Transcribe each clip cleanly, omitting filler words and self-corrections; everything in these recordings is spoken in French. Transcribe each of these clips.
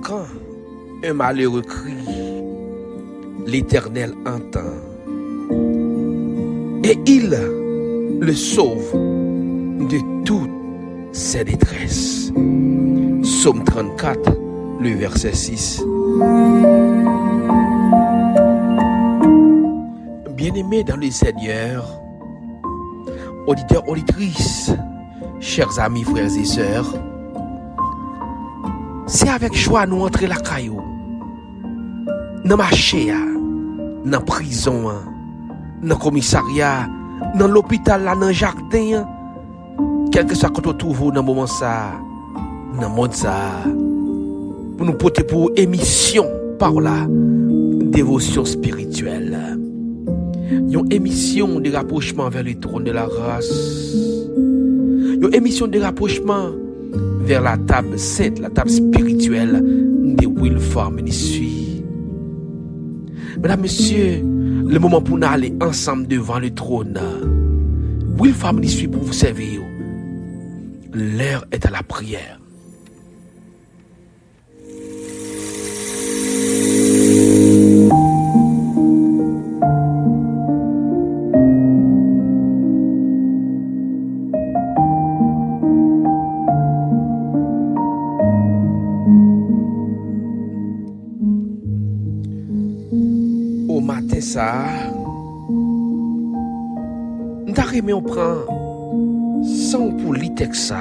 Quand un malheureux crie, l'Éternel entend et il le sauve de toutes ses détresses. Psaume 34, le verset 6. Bien-aimés dans le Seigneur, auditeurs, auditrices, chers amis, frères et sœurs, c'est avec joie nous entrer la caillou, dans marché, dans la prison, dans le commissariat, dans l'hôpital, dans le jardin, quel que soit qu'on trouve dans le moment ça, dans le monde ça, pour nous porter pour émission par la dévotion spirituelle. Une émission de rapprochement vers le trône de la grâce. Une émission de rapprochement vers la table sainte, la table spirituelle de Wilfar Ministry. Mesdames, Messieurs, le moment pour nous aller ensemble devant le trône. Wilfar Ministry pour vous servir. L'heure est à la prière. Au matin ça, nous on prend sans pour lire ça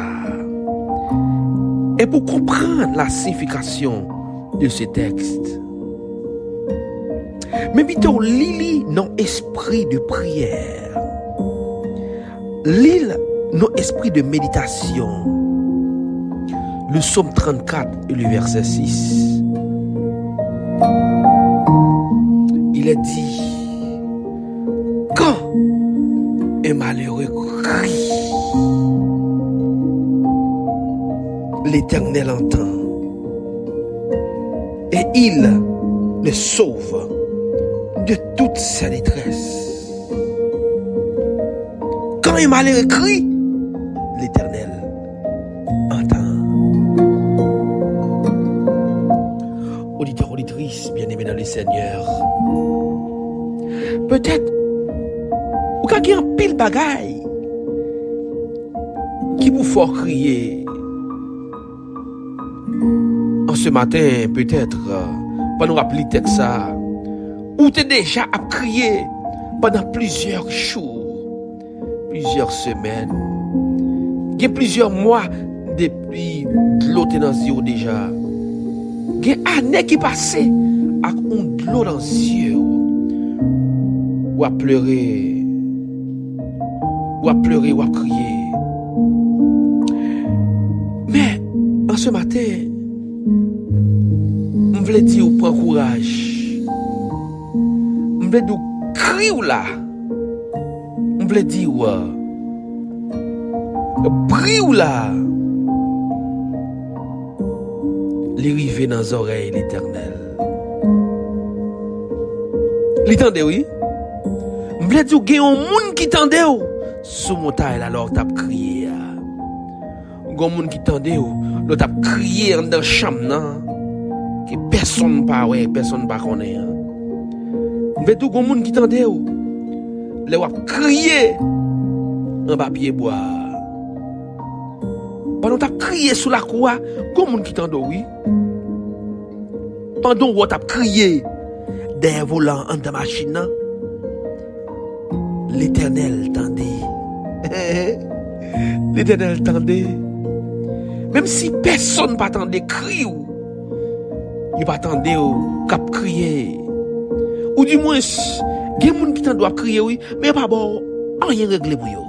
et pour comprendre la signification de ce texte. Mais vite on lit non esprit de prière, lit non esprit de méditation. Le psaume 34 et le verset 6. Il est dit, quand un malheureux crie, l'Éternel entend et il le sauve de toute sa détresse. Quand un malheureux crie, l'Éternel entend. Auditeurs, auditrices, bien-aimés dans le Seigneur, peut-être ou quand il y a un pile bagaille qui vous fait crier en ce matin, peut-être pendant rappeler texte ça, ou tu es déjà à crier pendant plusieurs jours, plusieurs semaines, il y a plusieurs mois depuis l'autre dans les yeux déjà, il y a des années qui passent avec de l'eau dans les yeux, ou à pleurer, ou à crier. Mais en ce matin, je voulais dire, prends courage. Je voulais dire, crie là. Je voulais dire, prie là. Les river dans les oreilles l'Éternel. L'Éternel, oui. Je voulais dire, il y a un monde qui t'entendait sous mon taille, alors tu as crié. Il y a un monde qui t'entendait, tu as crié dans la chambre. Que personne pas ouais, personne pas connaît. Je veux tout le monde qui t'entendait. Les wap crier en papier bois. Pendant que tu as crié sous la croix, il y a un monde qui t'entendait, oui. Pendant que tu as crié des volants en ta machine, l'Éternel tendait. L'Éternel tendait. Même si personne pas tendait crier, il pas attendre au cap crier. Ou du moins, il y a des gens qui doivent crier, oui, mais pas bon, rien réglé pour eux.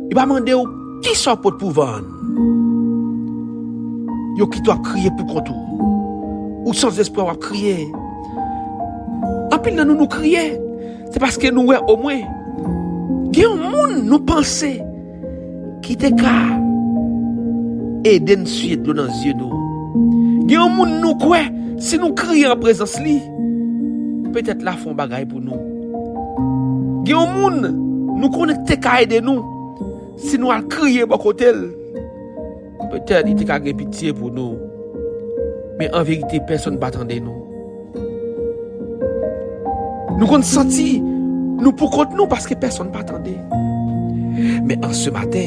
Il va demander qui sont pour pouvoir. Yo qui doit crier pour contre ou sans espoir à crier. En plus nous crier, c'est parce que nous au moins il y a un monde nous penser qui te ka aider nous suite dans les yeux nous. Il y a un monde nous quoi si nous crions en présence li, peut-être la font bagaille pour nous. Gen yon moun, nous connecter ka aider nous. Si nous al crier bon côté, peut-être il était gen pitié pour nous. Mais en vérité, personne ne attendre nous. Nous qu'on senti nous pour contre nous parce que personne ne attendait. Mais en ce matin,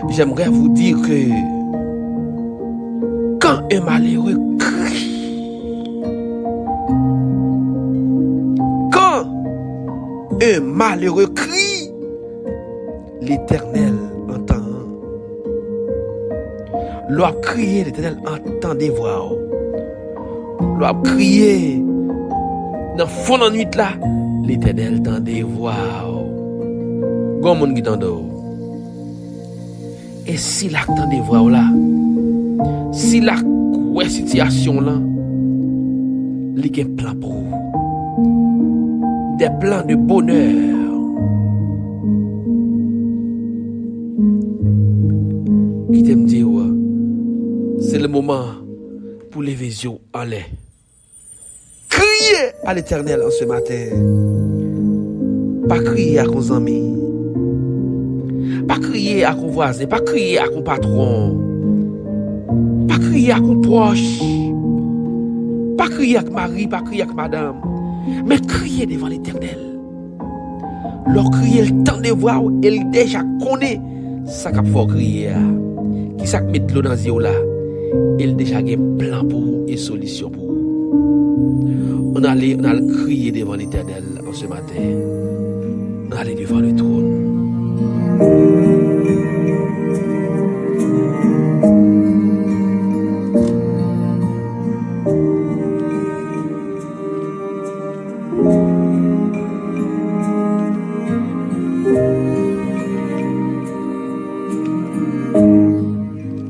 j'aimerais vous dire que quand un malheureux crie, quand un malheureux crie, l'Éternel entend. L'on crier, l'Éternel entend des voix. L'on crier dans le fond de la nuit là, l'Éternel entend des voix. Gon moun qui t'entend. Et si l'acte des voix là, si la situation là, il y a un plan pour vous. Des plans de bonheur. Qui t'aime dire, c'est le moment pour les yeux en l'air. Criez à l'Éternel en ce matin. Pas crier à vos amis. Pas crier à vos voisins. Pas crier à vos patrons. Pas crier à vos proches. Pas crier à Marie. Pas crier à madame. Mais crier devant l'Éternel. Leur crier le temps de voir. Elle déjà connaît ça qu'il faut crier. Qui ça met de l'eau dans les yeux là. Elle déjà a un plan pour vous et solution pour vous. On allait crier devant l'Éternel en ce matin. On allait devant le trône.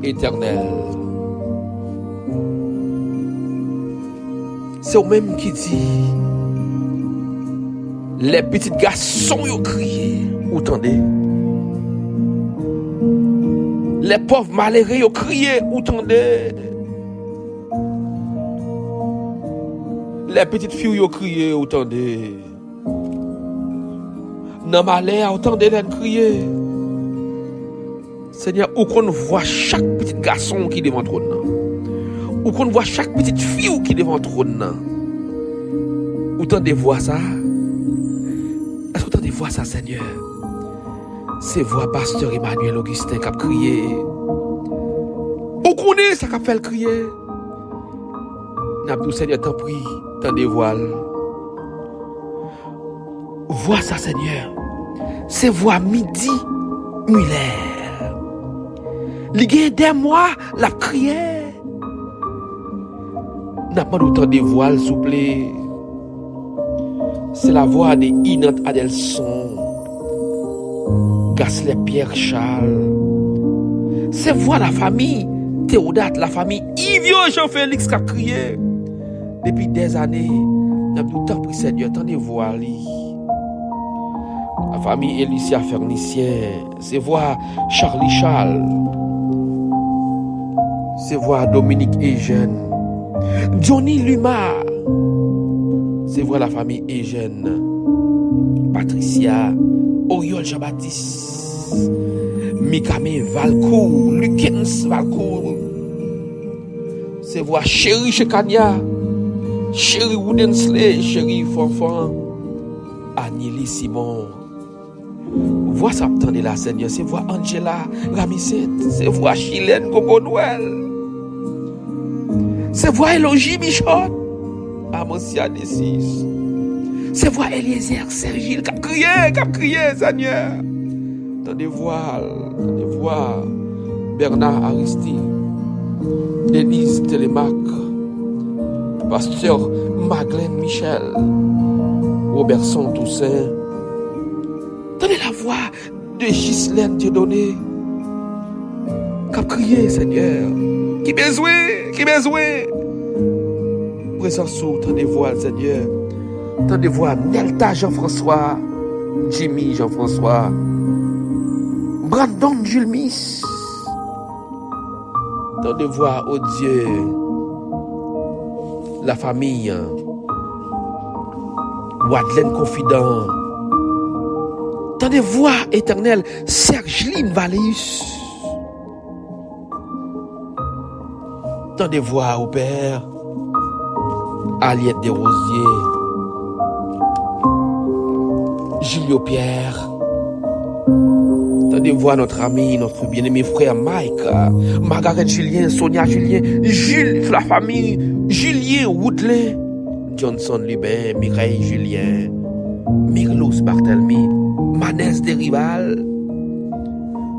Éternel, c'est au même qui dit les petits garçons ont crié, vous entendez? Les pauvres malheureux ont crié, vous entendez? Les petites filles ont crié, vous entendez? Dans ma l'air, vous entendez les crier? Seigneur, où qu'on voit chaque petit garçon qui est devant le trône. Où qu'on voit chaque petite fille qui est devant le trône. Autant de voix ça. Est-ce que autant de voix ça, Seigneur? C'est voix pasteur Emmanuel Augustin qui a crié. Où qu'on est ça qui a fait le crier? N'abdou Seigneur, t'en prie, t'en dévoile. Voix ça, Seigneur. C'est voix midi, Muller. Ligue des mois, la crié. N'a pas autant de voix, s'il vous plaît. C'est la voix de Inat Adelson, Gaslet Pierre Charles. C'est voix la famille Théodate, la famille Yvio Jean-Félix qui a crié. Depuis des années, n'a pas autant pris Seigneur, tant de voix. La famille Élicia Fernicien, c'est voix Charlie Charles. C'est voix Dominique Eugène. Johnny Luma. C'est voix la famille Eugène. Patricia. Oriol Jean-Baptiste. Mikame Valcourt. Lukens Valcourt. C'est voix Chéri Chekania. Chéri Woodensley. Chéri Fanfan. Agneli Simon. Voix ça attendez la Seigneur. C'est voix Angela Ramicet. C'est voix Chilène Gogo Noël. C'est voix Elogie Michon, Amoncia D6. C'est voix Eliezer Sergile, qui a crié, Seigneur. Dans des voix Bernard Aristide, Denise Télémac, Pasteur Magdalene Michel, Robertson Toussaint. Donnez la voix de Ghislaine Dieudonné, qui a crié, Seigneur. Qui besoin? Présence sous, tant de voix, Seigneur. Tant de voix, Nelta Jean-François, Jimmy Jean-François, Brandon Jules Miss. Tant de voix, oh Dieu, la famille, Wadlen Confident, Tendez voix éternelle, Sergeline Valéus. Tendez voix au Père, Aliette Desrosiers, Julio Pierre. Tendez voix notre ami, notre bien-aimé frère Mike, Margaret Julien, Sonia Julien, Jules, la famille, Julien Woodley, Johnson Lubin, Mireille Julien, Mirlos Barthelmy, Manès Desrival.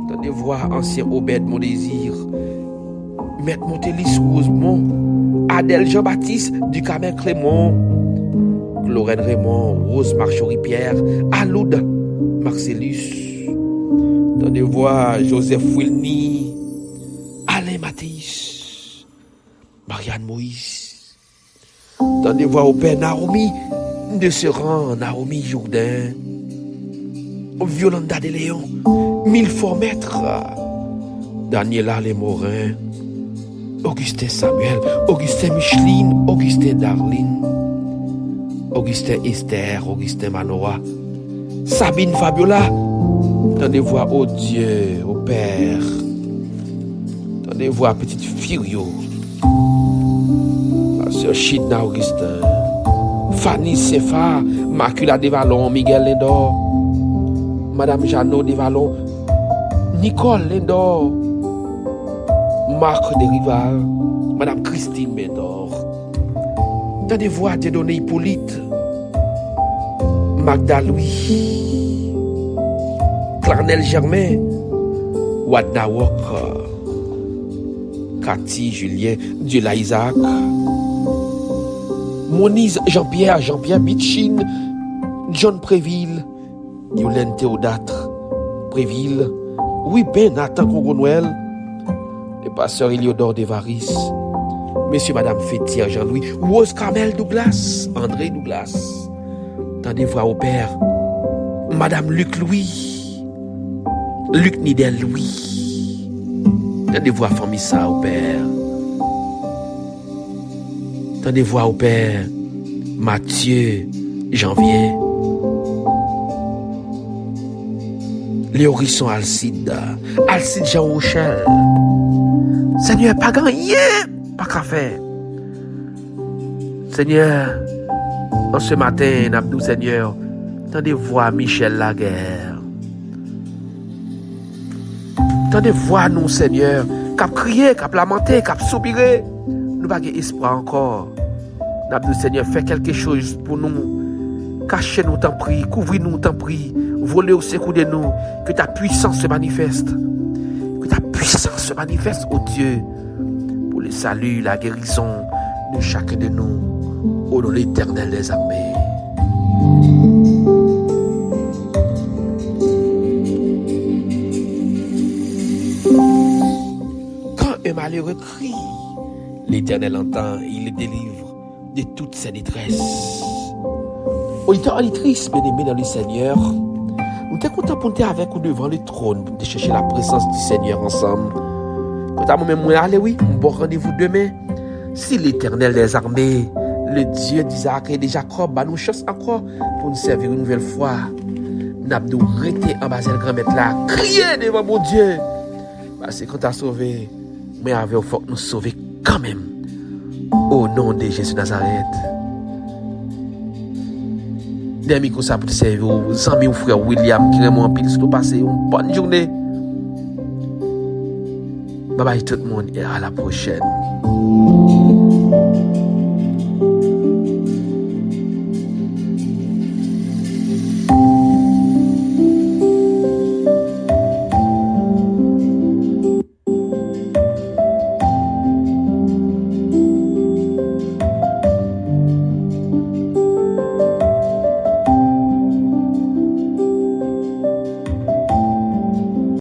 Tendez voix ancien Obed Mon Désir, Maître Montélis Rosemont, Adèle Jean-Baptiste, Ducamel Clément, Lorraine Raymond, Rose Marjorie Pierre, Aloud Marcellus. Tendez voix Joseph Wilny, Alain Mathéus, Marianne Moïse. Tendez voix au Père Naomi de Seran, Naomi Jourdain, Violanda de Léon, Milfort Maître, Daniela Lemorin, Augustin Samuel, Augustin Micheline, Augustin Darline, Augustin Esther, Augustin Manoa, Sabine Fabiola. Tendez voix au Dieu, au Père. Tendez voix petite Furio, la sœur Chidna Augustin, Fanny Sefa, Macula Desvallons, Miguel Lindor, Madame Jeannot Desvallons, Nicole Lindor, Marc Desrival, Madame Christine Médor. Tendez voix Dieudonné Hippolyte, Magda Louis, Clarnel Germain, Wadna Walker, Cathy Julien, Diola Isaac, Monize Jean-Pierre Bitchin, John Préville, Yolène Théodatre Préville, Wibé Nathan Congo-Noël, le pasteur Eliodore Devaris, Monsieur Madame Fétière Jean-Louis, Rose Carmel Douglas, André Douglas. Tendez voix au Père, Madame Luc Louis, Luc Nidel Louis. Tendez voix famille ça au Père. Tendez voix au Père, Mathieu Janvier, Léorisson Alcide Jean Rochelle. Seigneur, pas gagné, pas qu'à faire. Seigneur, en ce matin, nous Seigneur, tendez voix Michel Laguerre. Tendez voix nous, Seigneur, cap crier, cap lamenter, cap soupirer. Nous n'avons pas espoir encore. Nous, Seigneur, fais quelque chose pour nous. Cachez-nous, t'en prie. Couvrez-nous, t'en prie. Volez au secours de nous. Que ta puissance se manifeste. Que ta puissance se manifeste, oh Dieu, pour le salut, la guérison de chacun de nous. Au nom de l'Éternel des armées. Quand un malheureux crie, l'Éternel entend et il le délivre de toutes ses détresses. Auditeurs, auditrices, bien-aimés dans le Seigneur, nous sommes contents pour nous avec vous devant le trône, pour nous chercher la présence du Seigneur ensemble. Quand à moi-même, allez, oui, un bon rendez-vous demain. Si l'Éternel des armées, le Dieu d'Isaac et de Jacob, nous chance encore pour nous servir une nouvelle fois. Nous avons arrêté en bas de grand-mère là, crier devant mon Dieu. Parce que quand tu as sauvé, mais avec il faut que nous sauver quand même. Au nom de Jésus Nazareth. Des micros ça pour te servir aux amis ou frère William qui remonte en pile, surtout passer une bonne journée. Bye bye tout le monde et à la prochaine.